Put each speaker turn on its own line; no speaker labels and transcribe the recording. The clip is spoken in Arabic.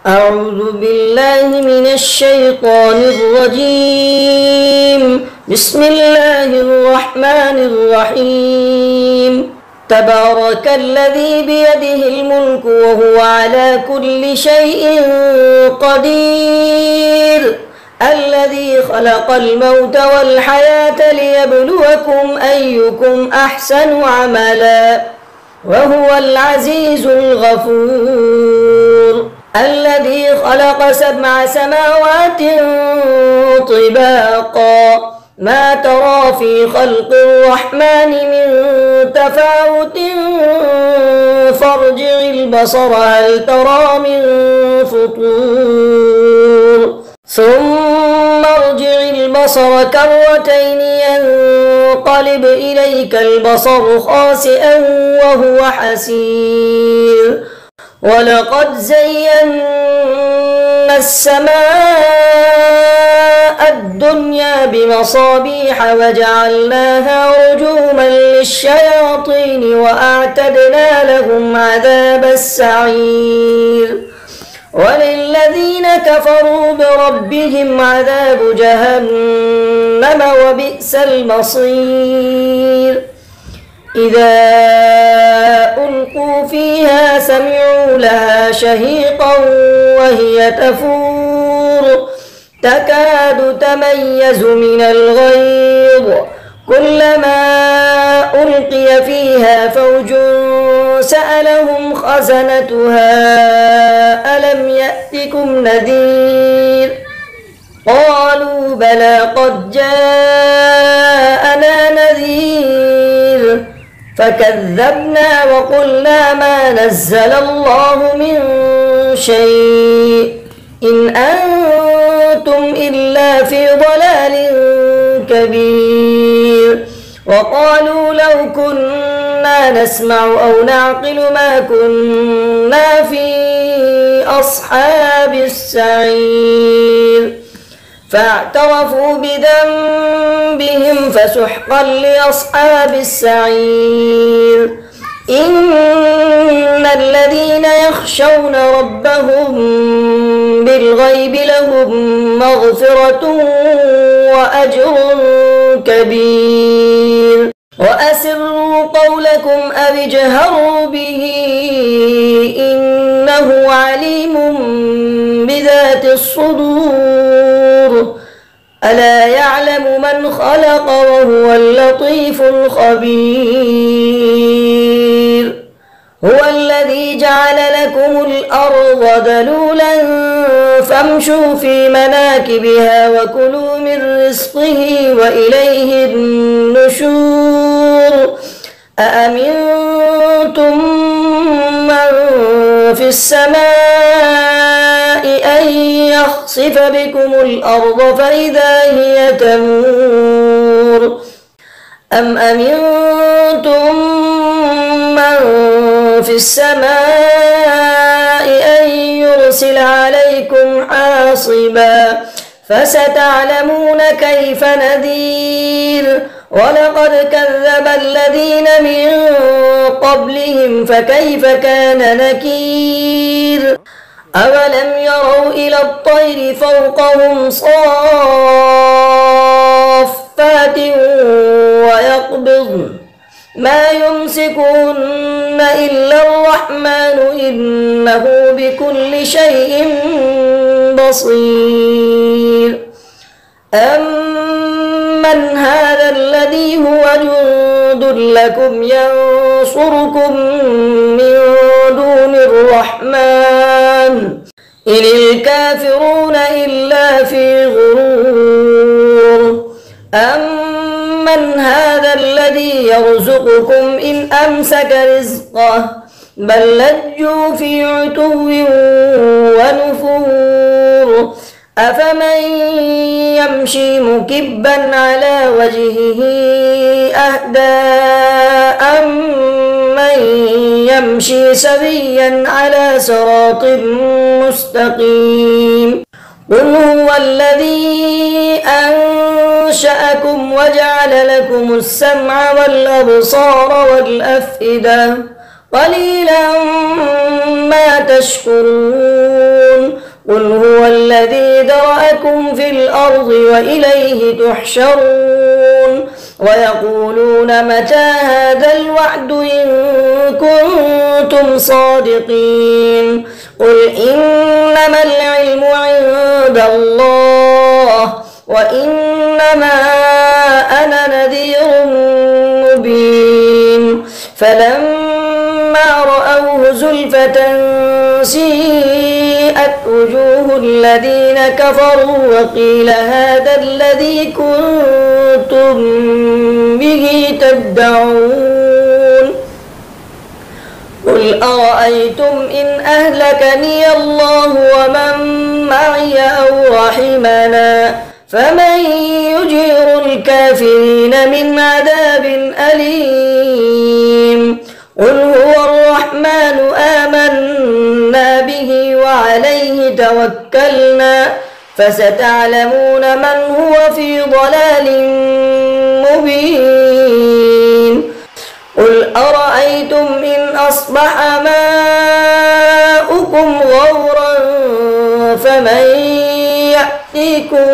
أعوذ بالله من الشيطان الرجيم. بسم الله الرحمن الرحيم. تبارك الذي بيده الملك وهو على كل شيء قدير، الذي خلق الموت والحياة ليبلوكم أيكم أحسن عملا، وهو العزيز الغفور، الذي خلق 7 سماوات طباقا، ما ترى في خلق الرحمن من تفاوت فارجع البصر هل ترى من فطور، ثم ارجع البصر كرتين ينقلب إليك البصر خاسئا وهو حسير، ولقد زينا السماء الدنيا بمصابيح وجعلناها رجوما للشياطين وأعتدنا لهم عذاب السعير، وللذين كفروا بربهم عذاب جهنم وبئس المصير. إذا ألقوا فيها سمعوا لها شهيقا وهي تفور تكاد تميز من الغيظ، كلما ألقي فيها فوج سألهم خزنتها ألم يأتكم نذير، قالوا بلى قد جاءنا نذير، فكذبنا وقلنا ما نزل الله من شيء إن أنتم إلا في ضلال كبير، وقالوا لو كنا نسمع أو نعقل ما كنا في أصحاب السعير، فاعترفوا بذنبهم فسحقا لأصحاب السعير. إن الذين يخشون ربهم بالغيب لهم مغفرة وأجر كبير، وأسروا قولكم أو اجهروا به إنه عليم بذات الصدور، ألا يعلم من خلق وهو اللطيف الخبير. هو الذي جعل لكم الأرض ذلولا فامشوا في مناكبها وكلوا من رزقه وإليه النشور. أأمنتم من في السماء أن يخسف بكم الأرض فإذا هي تمور، أم أمنتم من في السماء أن يرسل عليكم حاصبا، فستعلمون كيف نذير. ولقد كذب الذين من قبلهم فكيف كان نكير. أولم يروا إلى الطير فوقهم صافات ويقبضن ما يمسكهن إلا الرحمن إنه بكل شيء بصير. أمن هذا الذي هو جند لكم ينصركم من دون الرحمن إن الكافرون إلا في غرور. أمن هذا الذي يرزقكم إن أمسك رزقه بل لجوا في عتو ونفور. أفمن يمشي مكبا على وجهه أهدى أمن يمشي سويا على صراط مستقيم. قل هو الذي أنشأكم وجعل لكم السمع والأبصار والأفئدة قليلا ما تشكرون. لكم في الأرض وإليه تحشرون ويقولون متى هذا الوعد إن كنتم صادقين قل إنما العلم عند الله وإنما أنا نذير مبين فلما رأوه زلفة سيئت وجوه الذين كفروا وقيل هذا الذي كنتم به تدعون قل أرأيتم إن أهلكني الله ومن معي أو رحمنا فمن يجير الكافرين من عذاب أليم قل هو الرحمن آمنا به وعليه توكلنا فستعلمون من هو في ضلال مبين قل أرأيتم إن أصبح ماؤكم غورا فمن يأتيكم